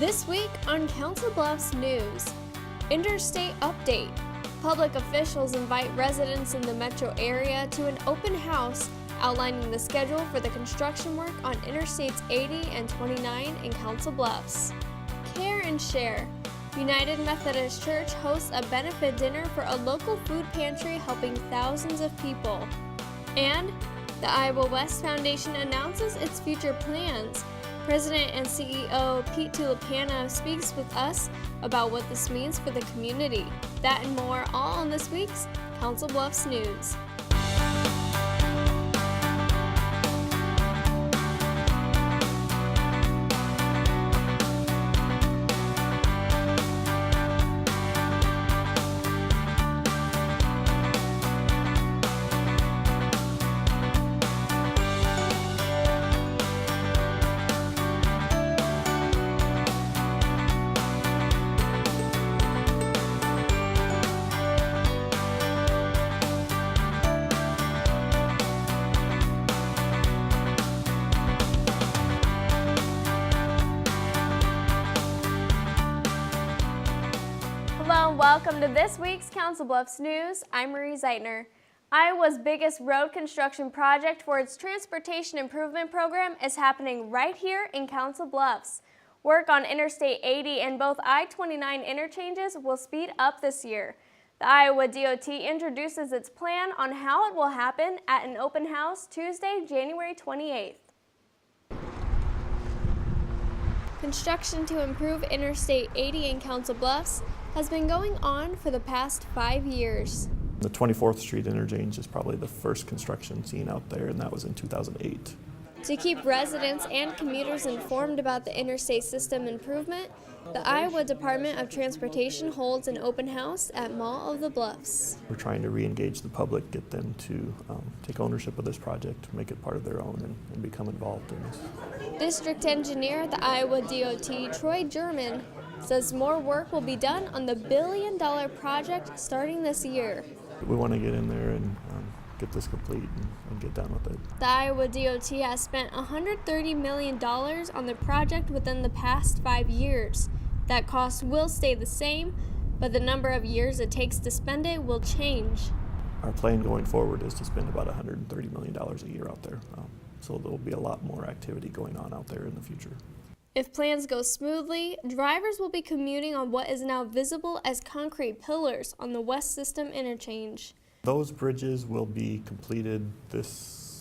This week on Council Bluffs News, Interstate Update. Public officials invite residents in the metro area to an open house outlining the schedule for the construction work on Interstates 80 and 29 in Council Bluffs. Care and Share. United Methodist Church hosts a benefit dinner for a local food pantry helping thousands of people. And the Iowa West Foundation announces its future plans. President and CEO Pete Tulipana speaks with us about what this means for the community. That and more, all on this week's Council Bluffs News. Hello and welcome to this week's Council Bluffs News. I'm Marie Zeitner. Iowa's biggest road construction project for its Transportation Improvement Program is happening right here in Council Bluffs. Work on Interstate 80 and both I-29 interchanges will speed up this year. The Iowa DOT introduces its plan on how it will happen at an open house Tuesday, January 28th. Construction to improve Interstate 80 in Council Bluffs has been going on for the past 5 years. The 24th Street interchange is probably the first construction seen out there, and that was in 2008. To keep residents and commuters informed about the interstate system improvement, the Iowa Department of Transportation holds an open house at Mall of the Bluffs. We're trying to re-engage the public, get them to take ownership of this project, make it part of their own, and become involved in this. District Engineer at the Iowa DOT, Troy German, says more work will be done on the billion-dollar project starting this year. We want to get in there and get this complete and get done with it. The Iowa DOT has spent $130 million on the project within the past 5 years. That cost will stay the same, but the number of years it takes to spend it will change. Our plan going forward is to spend about $130 million a year out there. So there will be a lot more activity going on out there in the future. If plans go smoothly, drivers will be commuting on what is now visible as concrete pillars on the West System interchange. Those bridges will be completed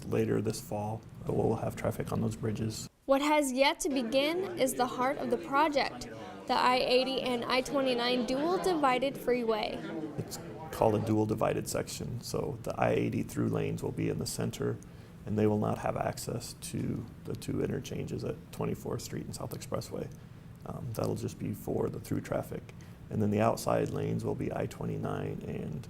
later this fall. We'll have traffic on those bridges. What has yet to begin is the heart of the project, the I-80 and I-29 dual divided freeway. It's called a dual divided section, so the I-80 through lanes will be in the center, and they will not have access to the two interchanges at 24th Street and South Expressway. That'll just be for the through traffic. And then the outside lanes will be I-29 and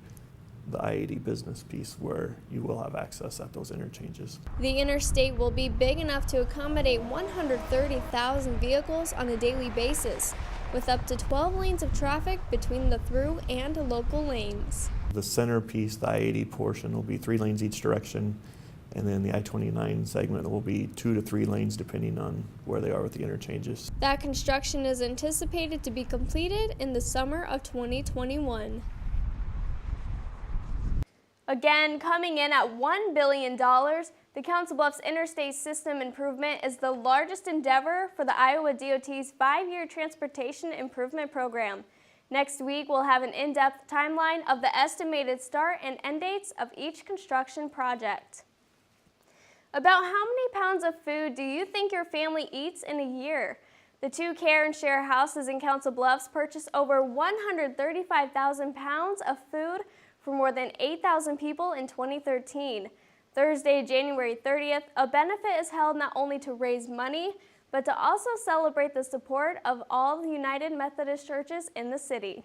the I-80 business piece where you will have access at those interchanges. The interstate will be big enough to accommodate 130,000 vehicles on a daily basis, with up to 12 lanes of traffic between the through and local lanes. The center piece, the I-80 portion, will be 3 lanes each direction. And then the I-29 segment will be 2 to 3 lanes depending on where they are with the interchanges. That construction is anticipated to be completed in the summer of 2021. Again, coming in at $1 billion, the Council Bluffs Interstate System Improvement is the largest endeavor for the Iowa DOT's 5-year Transportation Improvement Program. Next week, we'll have an in-depth timeline of the estimated start and end dates of each construction project. About how many pounds of food do you think your family eats in a year? The 2 Care and Share houses in Council Bluffs purchased over 135,000 pounds of food for more than 8,000 people in 2013. Thursday, January 30th, a benefit is held not only to raise money, but to also celebrate the support of all the United Methodist churches in the city.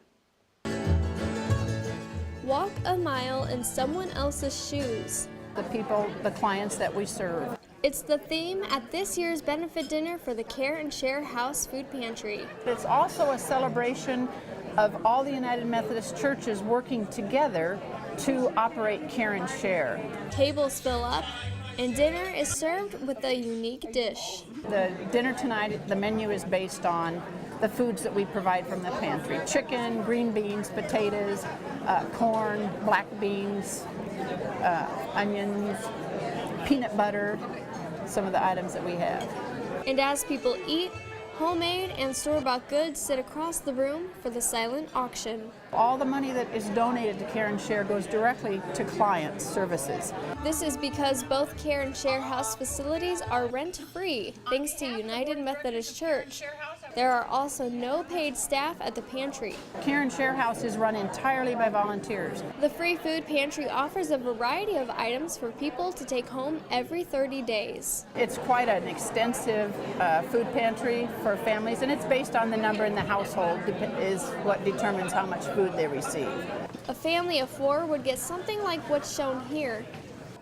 Walk a mile in someone else's shoes. The people, the clients that we serve. It's the theme at this year's benefit dinner for the Care and Share House Food Pantry. It's also a celebration of all the United Methodist churches working together to operate Care and Share. Tables fill up, and dinner is served with a unique dish. The dinner tonight, the menu is based on the foods that we provide from the pantry. Chicken, green beans, potatoes, corn, black beans, onions, peanut butter, some of the items that we have. And as people eat, homemade and store-bought goods sit across the room for the silent auction. All the money that is donated to Care and Share goes directly to client services. This is because both Care and Share House facilities are rent-free, thanks to United Methodist Church. There are also no paid staff at the pantry. Care and Share House is run entirely by volunteers. The free food pantry offers a variety of items for people to take home every 30 days. It's quite an extensive food pantry for families, and it's based on the number in the household is what determines how much food they receive. A family of 4 would get something like what's shown here.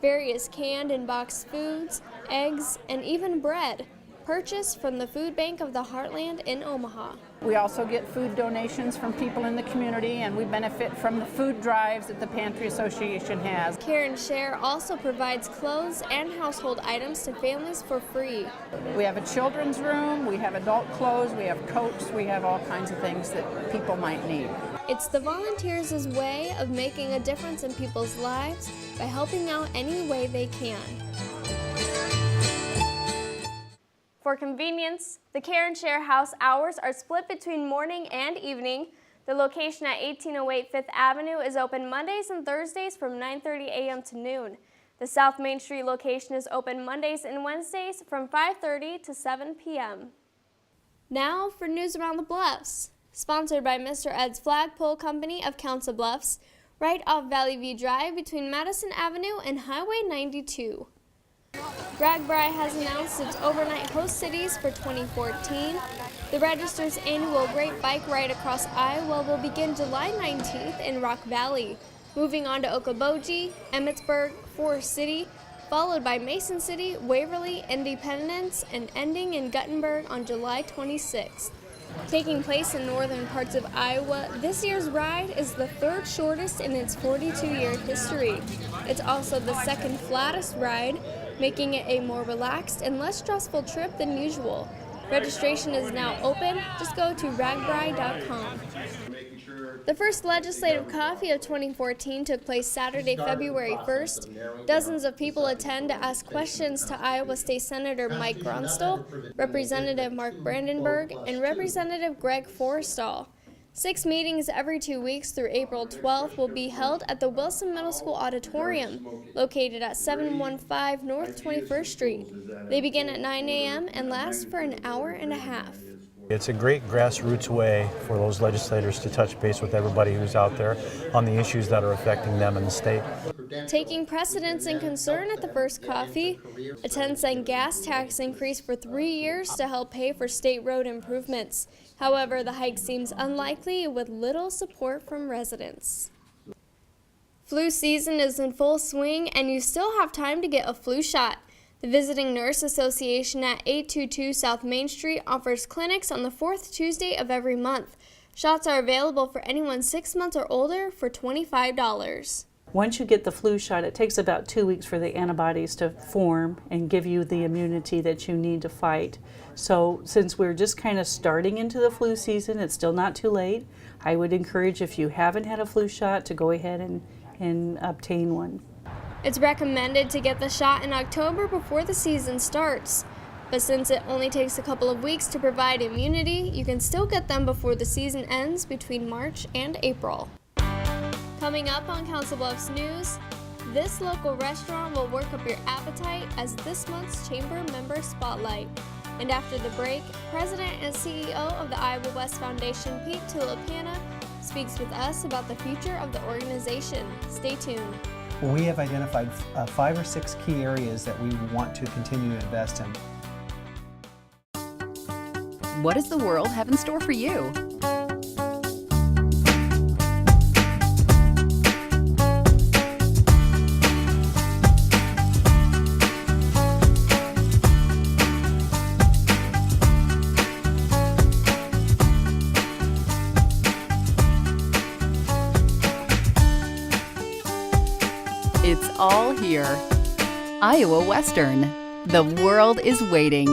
Various canned and boxed foods, eggs, and even bread, purchased from the Food Bank of the Heartland in Omaha. We also get food donations from people in the community, and we benefit from the food drives that the Pantry Association has. Care and Share also provides clothes and household items to families for free. We have a children's room, we have adult clothes, we have coats, we have all kinds of things that people might need. It's the volunteers' way of making a difference in people's lives by helping out any way they can. For convenience, the Care and Share House hours are split between morning and evening. The location at 1808 Fifth Avenue is open Mondays and Thursdays from 9:30 a.m. to noon. The South Main Street location is open Mondays and Wednesdays from 5:30 to 7 p.m. Now for news around the Bluffs. Sponsored by Mr. Ed's Flagpole Company of Council Bluffs, right off Valley View Drive between Madison Avenue and Highway 92. Ragbri has announced its overnight host cities for 2014. The Register's annual Great Bike Ride across Iowa will begin July 19th in Rock Valley, moving on to Okoboji, Emmitsburg, Forest City, followed by Mason City, Waverly, Independence, and ending in Guttenberg on July 26th. Taking place in northern parts of Iowa, this year's ride is the 3rd shortest in its 42-year history. It's also the 2nd flattest ride, making it a more relaxed and less stressful trip than usual. Registration is now open. Just go to ragbri.com. The first legislative coffee of 2014 took place Saturday, February 1st. Dozens of people attend to ask questions to Iowa State Senator Mike Grunstall, Representative Mark Brandenburg, and Representative Greg Forrestal. 6 meetings every 2 weeks through April 12th will be held at the Wilson Middle School Auditorium, located at 715 North 21st Street. They begin at 9 a.m. and last for an hour and a half. It's a great grassroots way for those legislators to touch base with everybody who's out there on the issues that are affecting them in the state. Taking precedence and concern at the first coffee, a 10-cent gas tax increase for 3 years to help pay for state road improvements. However, the hike seems unlikely with little support from residents. Flu season is in full swing and you still have time to get a flu shot. The Visiting Nurse Association at 822 South Main Street offers clinics on the 4th Tuesday of every month. Shots are available for anyone 6 months or older for $25. Once you get the flu shot, it takes about 2 weeks for the antibodies to form and give you the immunity that you need to fight. So since we're just kind of starting into the flu season, it's still not too late. I would encourage, if you haven't had a flu shot, to go ahead and obtain one. It's recommended to get the shot in October before the season starts. But since it only takes a couple of weeks to provide immunity, you can still get them before the season ends between March and April. Coming up on Council Bluffs News, this local restaurant will work up your appetite as this month's Chamber Member Spotlight. And after the break, President and CEO of the Iowa West Foundation, Pete Tulipana, speaks with us about the future of the organization. Stay tuned. We have identified 5 or 6 key areas that we want to continue to invest in. What does the world have in store for you? It's all here. Iowa Western. The world is waiting.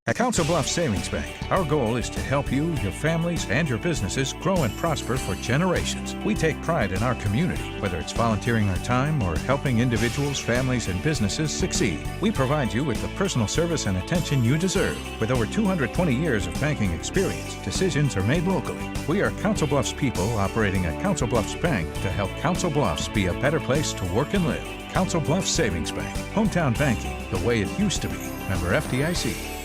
At Council Bluffs Savings Bank, our goal is to help you, your families, and your businesses grow and prosper for generations. We take pride in our community, whether it's volunteering our time or helping individuals, families, and businesses succeed. We provide you with the personal service and attention you deserve. With over 220 years of banking experience, decisions are made locally. We are Council Bluffs people operating at Council Bluffs Bank to help Council Bluffs be a better place to work and live. Council Bluffs Savings Bank. Hometown banking, the way it used to be. Member FDIC.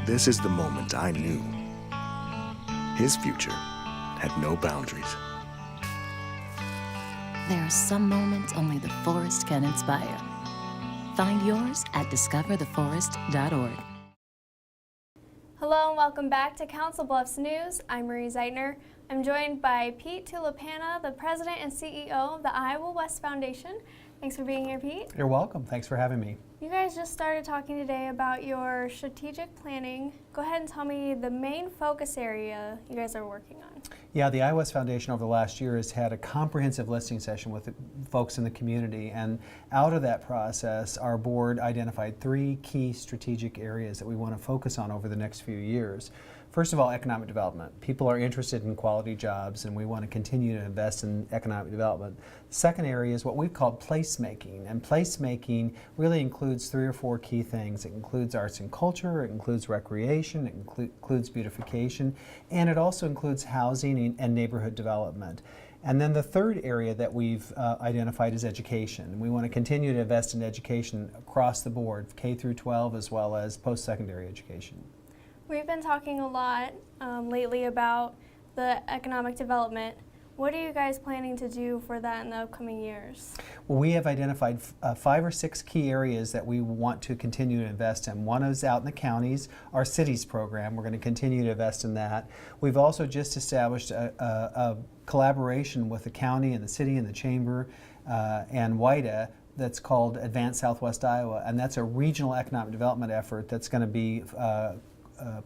This is the moment I knew. His future had no boundaries. There are some moments only the forest can inspire. Find yours at discovertheforest.org. Hello and welcome back to Council Bluffs News. I'm Marie Zeitner. I'm joined by Pete Tulipana, the President and CEO of the Iowa West Foundation. Thanks for being here, Pete. You're welcome. Thanks for having me. You guys just started talking today about your strategic planning. Go ahead and tell me the main focus area you guys are working on. Yeah, the Iowa West Foundation over the last year has had a comprehensive listening session with the folks in the community, and out of that process, our board identified 3 key strategic areas that we want to focus on over the next few years. First of all, economic development. People are interested in quality jobs, and we want to continue to invest in economic development. The second area is what we've called placemaking, and placemaking really includes 3 or 4 key things. It includes arts and culture, it includes recreation, it includes beautification, and it also includes housing and neighborhood development. And then the third area that we've identified is education. We want to continue to invest in education across the board, K through 12 as well as post-secondary education. We've been talking a lot lately about the economic development. What are you guys planning to do for that in the upcoming years? Well, we have identified 5 or 6 key areas that we want to continue to invest in. One is out in the counties, our cities program. We're going to continue to invest in that. We've also just established a collaboration with the county and the city and the chamber and WIDA that's called Advanced Southwest Iowa, and that's a regional economic development effort that's going to be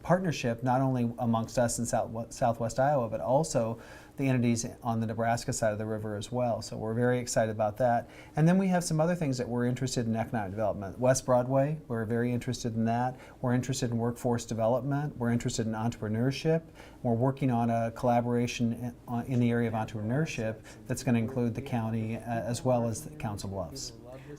partnership not only amongst us in Southwest Iowa, but also the entities on the Nebraska side of the river as well. So we're very excited about that. And then we have some other things that we're interested in economic development. West Broadway, we're very interested in that. We're interested in workforce development. We're interested in entrepreneurship. We're working on a collaboration in the area of entrepreneurship that's going to include the county as well as the Council Bluffs.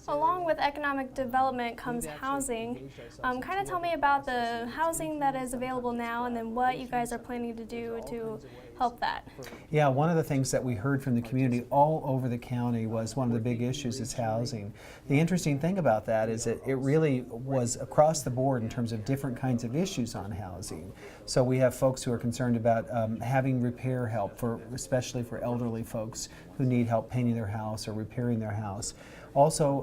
Along with economic development comes housing. Kind of tell me about the housing that is available now and then what you guys are planning to do to help that. Yeah, one of the things that we heard from the community all over the county was one of the big issues is housing. The interesting thing about that is that it really was across the board in terms of different kinds of issues on housing. So we have folks who are concerned about having repair help, especially for elderly folks who need help painting their house or repairing their house. Also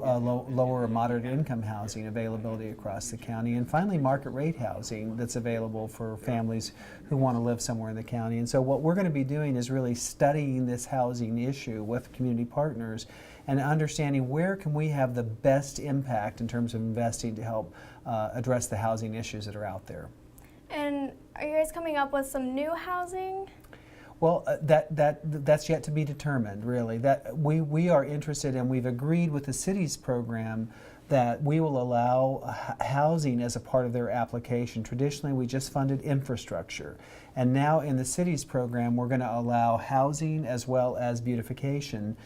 lower or moderate income housing availability across the county, and finally market rate housing that's available for families who want to live somewhere in the county. And so what we're going to be doing is really studying this housing issue with community partners and understanding where can we have the best impact in terms of investing to help address the housing issues that are out there. And are you guys coming up with some new housing? Well, that's yet to be determined, really. That we are interested in, we've agreed with the city's program that we will allow housing as a part of their application. Traditionally, we just funded infrastructure. And now in the city's program, we're going to allow housing as well as beautification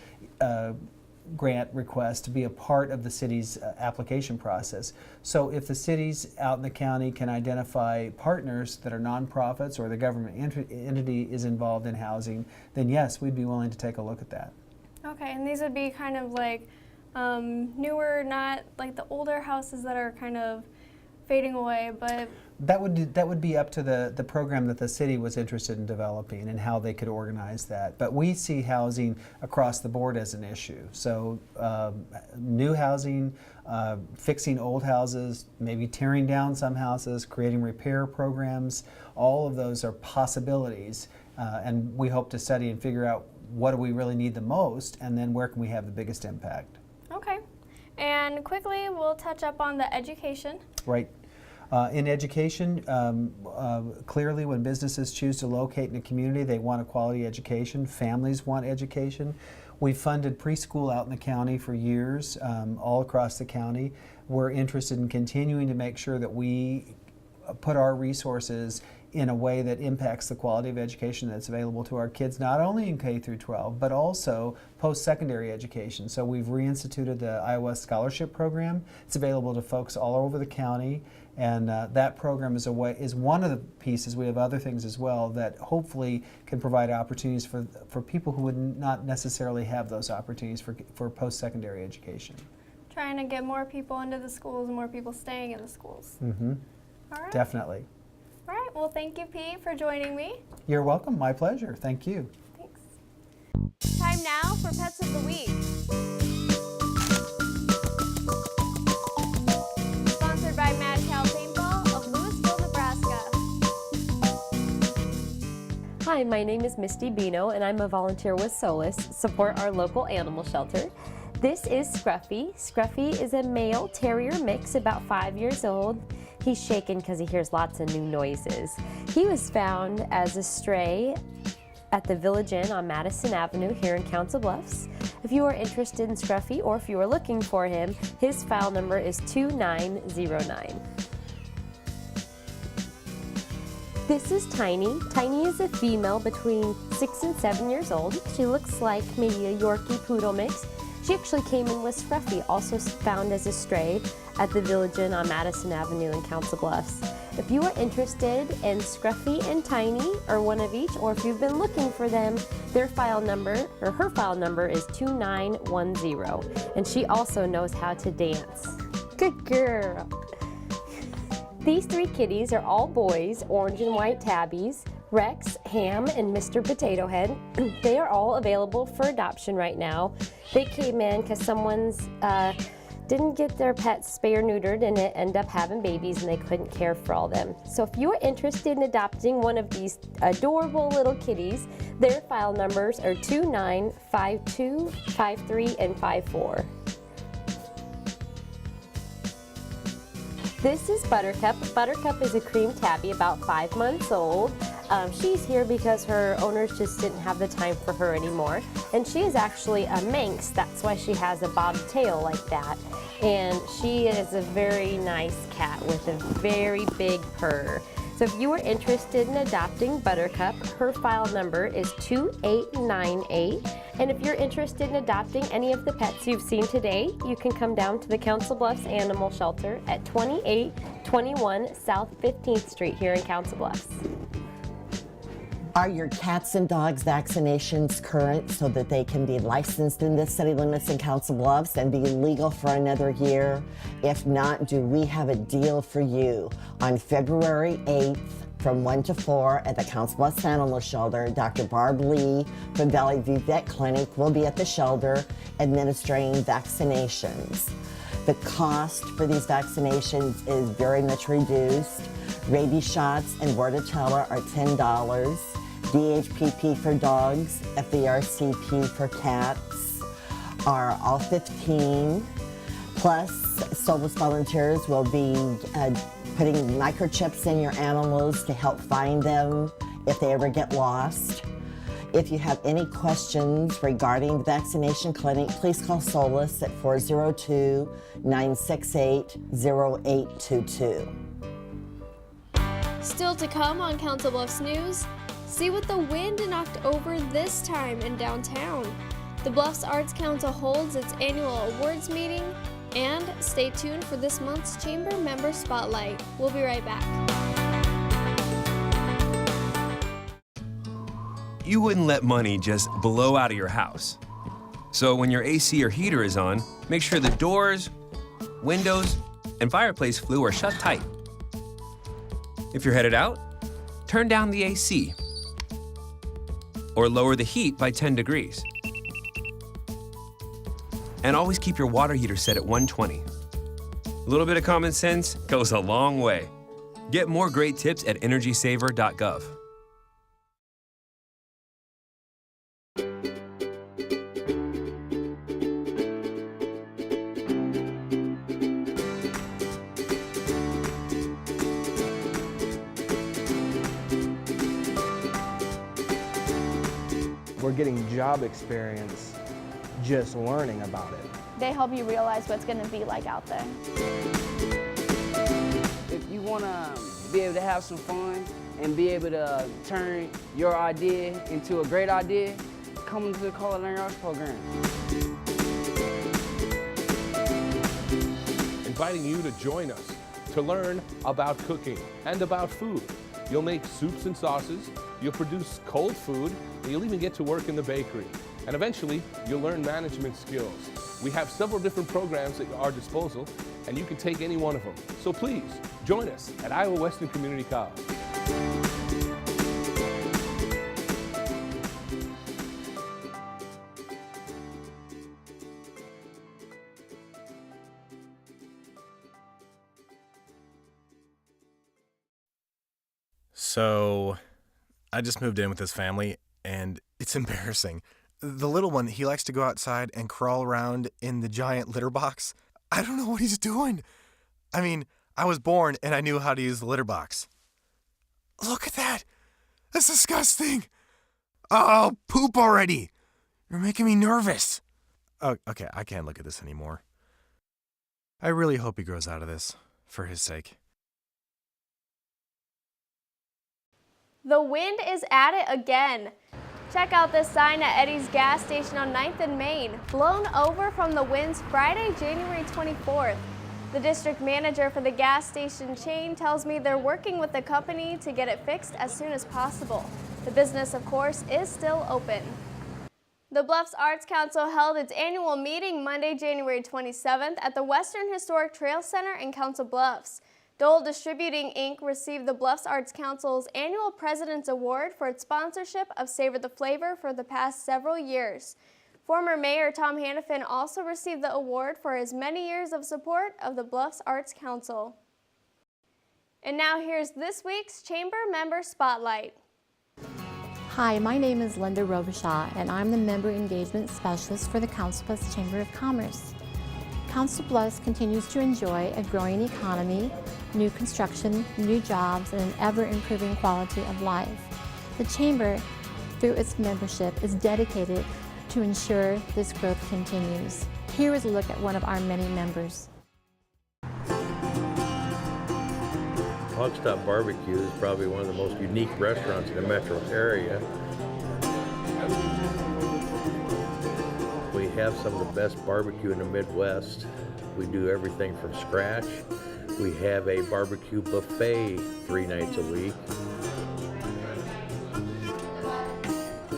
grant requests to be a part of the city's application process. So if the cities out in the county can identify partners that are nonprofits or the government entity is involved in housing, then yes, we'd be willing to take a look at that. Okay, and these would be kind of like newer, not like the older houses that are kind of fading away, but that would be up to the program that the city was interested in developing and how they could organize that. But we see housing across the board as an issue. So new housing, fixing old houses, maybe tearing down some houses, creating repair programs, all of those are possibilities. And we hope to study and figure out what do we really need the most, and then where can we have the biggest impact. Okay. And quickly, we'll touch up on the education. Right. In education, clearly when businesses choose to locate in a community, they want a quality education. Families want education. We've funded preschool out in the county for years, all across the county. We're interested in continuing to make sure that we put our resources in a way that impacts the quality of education that's available to our kids, not only in K through 12, but also post-secondary education. So we've reinstituted the Iowa Scholarship Program. It's available to folks all over the county, and that program is one of the pieces. We have other things as well that hopefully can provide opportunities for people who would not necessarily have those opportunities for post-secondary education. Trying to get more people into the schools and more people staying in the schools. Mm-hmm. All right. Definitely. All right. Well, thank you, Pete, for joining me. You're welcome. My pleasure. Thank you. Thanks. Time now for Pets of the Week. Sponsored by Mad Cow Paintball of Louisville, Nebraska. Hi, my name is Misty Bino, and I'm a volunteer with Solus, support our local animal shelter. This is Scruffy. Scruffy is a male terrier mix, about 5 years old. He's shaken because he hears lots of new noises. He was found as a stray at the Village Inn on Madison Avenue here in Council Bluffs. If you are interested in Scruffy or if you are looking for him, his file number is 2909. This is Tiny. Tiny is a female between 6 and 7 years old. She looks like maybe a Yorkie Poodle mix. She actually came in with Scruffy, also found as a stray at the Village Inn on Madison Avenue in Council Bluffs. If you are interested in Scruffy and Tiny, or one of each, or if you've been looking for them, their file number, or her file number is 2910, and she also knows how to dance. Good girl. These 3 kitties are all boys, orange and white tabbies, Rex, Ham, and Mr. Potato Head. They are all available for adoption right now. They came in because someone's didn't get their pets spay or neutered and it ended up having babies and they couldn't care for all them. So if you are interested in adopting one of these adorable little kitties, their file numbers are 2952, 53, and 54. This is Buttercup. Buttercup is a cream tabby about 5 months old. She's here because her owners just didn't have the time for her anymore. And she is actually a Manx, that's why she has a bobbed tail like that. And she is a very nice cat with a very big purr. So if you are interested in adopting Buttercup, her file number is 2898. And if you're interested in adopting any of the pets you've seen today, you can come down to the Council Bluffs Animal Shelter at 2821 South 15th Street here in Council Bluffs. Are your cats and dogs vaccinations current so that they can be licensed in the city limits in Council Bluffs and be legal for another year? If not, do we have a deal for you? On February 8th, from 1 to 4 at the Council Bluffs Animal Shelter, Dr. Barb Lee from Valley View Vet Clinic will be at the shelter administering vaccinations. The cost for these vaccinations is very much reduced. Rabies shots and Wartella are $10. DHPP for dogs, FERCP for cats are all $15. Plus, Solus volunteers will be putting microchips in your animals to help find them if they ever get lost. If you have any questions regarding the vaccination clinic, please call Solus at 402-968-0822. Still to come on Council Bluffs News, see what the wind knocked over this time in downtown. The Bluffs Arts Council holds its annual awards meeting, and stay tuned for this month's Chamber Member Spotlight. We'll be right back. You wouldn't let money just blow out of your house. So when your AC or heater is on, make sure the doors, windows, and fireplace flue are shut tight. If you're headed out, turn down the AC or lower the heat by 10 degrees. And always keep your water heater set at 120. A little bit of common sense goes a long way. Get more great tips at energysaver.gov. we're getting job experience just learning about it. They help you realize what's going to be like out there. If you want to be able to have some fun and be able to turn your idea into a great idea, come to the Culinary Arts program. Inviting you to join us to learn about cooking and about food. You'll make soups and sauces, you'll produce cold food, and you'll even get to work in the bakery. And eventually, you'll learn management skills. We have several different programs at our disposal, and you can take any one of them. So please, join us at Iowa Western Community College. So, I just moved in with this family, and it's embarrassing. The little one, he likes to go outside and crawl around in the giant litter box. I don't know what he's doing. I mean, I was born and I knew how to use the litter box. Look at that. That's disgusting. Oh, poop already. You're making me nervous. Oh, okay, I can't look at this anymore. I really hope he grows out of this, for his sake. The wind is at it again. Check out this sign at Eddie's gas station on 9th and Main, blown over from the winds Friday, January 24th. The district manager for the gas station chain tells me they're working with the company to get it fixed as soon as possible. The business, of course, is still open. The Bluffs Arts Council held its annual meeting Monday, January 27th at the Western Historic Trail Center in Council Bluffs. Dole Distributing, Inc. received the Bluffs Arts Council's annual President's Award for its sponsorship of Savor the Flavor for the past several years. Former Mayor Tom Hannafin also received the award for his many years of support of the Bluffs Arts Council. And now here's this week's Chamber Member Spotlight. Hi, my name is Linda Robichaud, and I'm the Member Engagement Specialist for the Council Bluffs Chamber of Commerce. Council Bluffs continues to enjoy a growing economy, new construction, new jobs, and an ever-improving quality of life. The Chamber, through its membership, is dedicated to ensure this growth continues. Here is a look at one of our many members. Hog Stop Barbecue is probably one of the most unique restaurants in the metro area. We have some of the best barbecue in the Midwest. We do everything from scratch. We have a barbecue buffet 3 nights a week.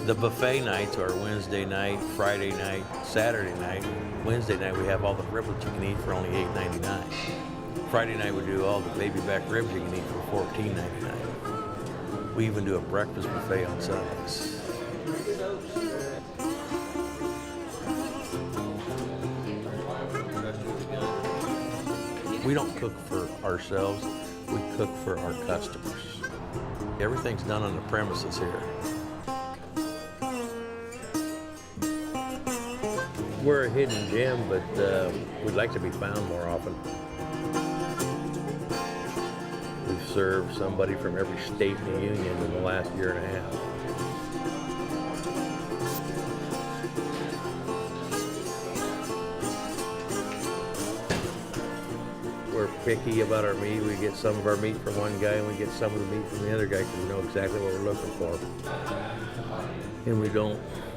The buffet nights are Wednesday night, Friday night, Saturday night. Wednesday night we have all the ribs you can eat for only $8.99. Friday night we do all the baby back ribs you can eat for $14.99. We even do a breakfast buffet on Sundays. We don't cook for ourselves, we cook for our customers. Everything's done on the premises here. We're a hidden gem, but we'd like to be found more often. We've served somebody from every state in the union in the last year and a half. We're picky about our meat. We get some of our meat from one guy and we get some of the meat from the other guy because we know exactly what we're looking for. And we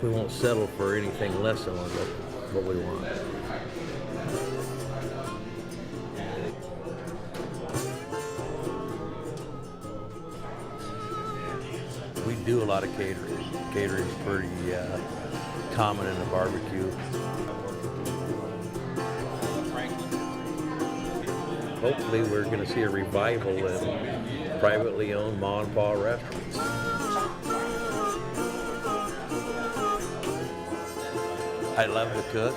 won't settle for anything less than what we want. We do a lot of catering. Catering is pretty common in the barbecue. Hopefully we're going to see a revival in privately owned ma and pa restaurants. I love to cook,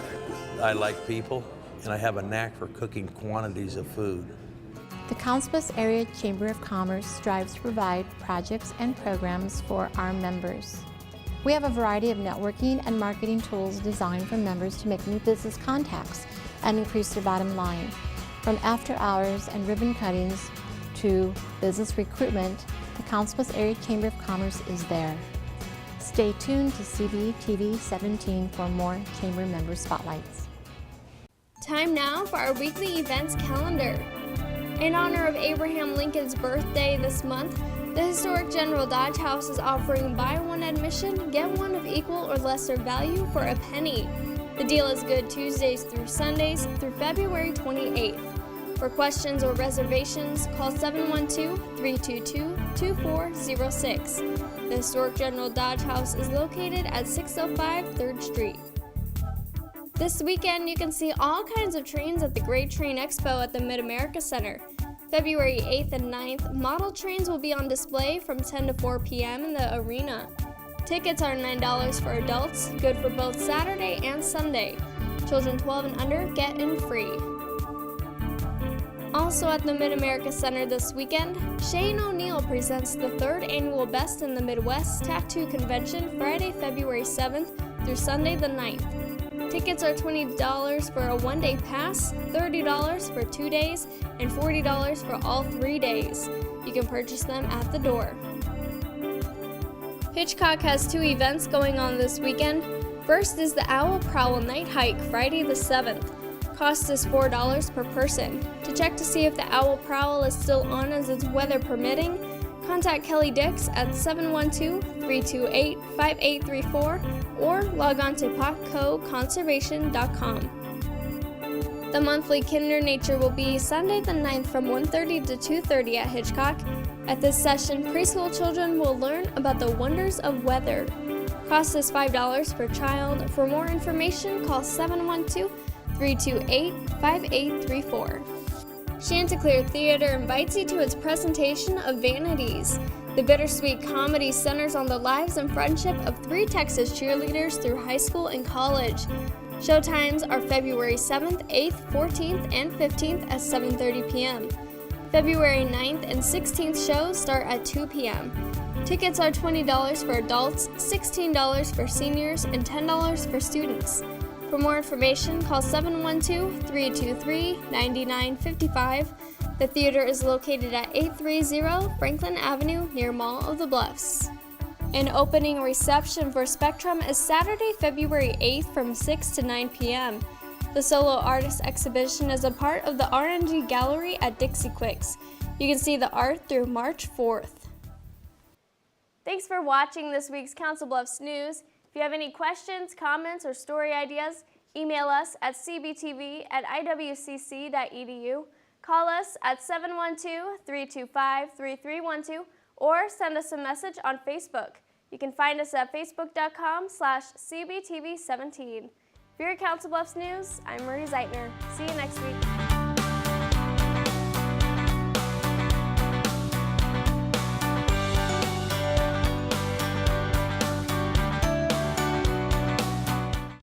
I like people, and I have a knack for cooking quantities of food. The Council Bluffs Area Chamber of Commerce strives to provide projects and programs for our members. We have a variety of networking and marketing tools designed for members to make new business contacts and increase their bottom line. From after hours and ribbon cuttings to business recruitment, the Council Bluffs Area Chamber of Commerce is there. Stay tuned to CBTV 17 for more Chamber member spotlights. Time now for our weekly events calendar. In honor of Abraham Lincoln's birthday this month, the historic General Dodge House is offering buy one admission, get one of equal or lesser value for a penny. The deal is good Tuesdays through Sundays through February 28th. For questions or reservations, call 712-322-2406. The historic General Dodge House is located at 605 3rd Street. This weekend, you can see all kinds of trains at the Great Train Expo at the Mid-America Center. February 8th and 9th, model trains will be on display from 10 to 4 p.m. in the arena. Tickets are $9 for adults, good for both Saturday and Sunday. Children 12 and under get in free. Also at the Mid-America Center this weekend, Shane O'Neill presents the 3rd annual Best in the Midwest Tattoo Convention Friday, February 7th through Sunday the 9th. Tickets are $20 for a one-day pass, $30 for 2 days, and $40 for all 3 days. You can purchase them at the door. Hitchcock has 2 events going on this weekend. First is the Owl Prowl Night Hike Friday the 7th. Cost is $4 per person. To check to see if the Owl Prowl is still on as it's weather permitting, contact Kelly Dix at 712-328-5834 or log on to paccoconservation.com. The monthly Kinder Nature will be Sunday the 9th from 1:30 to 2:30 at Hitchcock. At this session, preschool children will learn about the wonders of weather. Cost is $5 per child. For more information, call 712-328-5834. Chanticleer Theater invites you to its presentation of Vanities. The bittersweet comedy centers on the lives and friendship of 3 Texas cheerleaders through high school and college. Showtimes are February 7th, 8th, 14th, and 15th at 7:30 p.m. February 9th and 16th shows start at 2 p.m. Tickets are $20 for adults, $16 for seniors, and $10 for students. For more information, call 712-323-9955. The theater is located at 830 Franklin Avenue near Mall of the Bluffs. An opening reception for Spectrum is Saturday, February 8th from 6 to 9 p.m. The solo artist exhibition is a part of the R&G Gallery at Dixie Quicks. You can see the art through March 4th. Thanks for watching this week's Council Bluffs News. If you have any questions, comments, or story ideas, email us at cbtv@iwcc.edu, call us at 712-325-3312, or send us a message on Facebook. You can find us at facebook.com/cbtv17. For your Council Bluffs News, I'm Marie Zeitner. See you next week.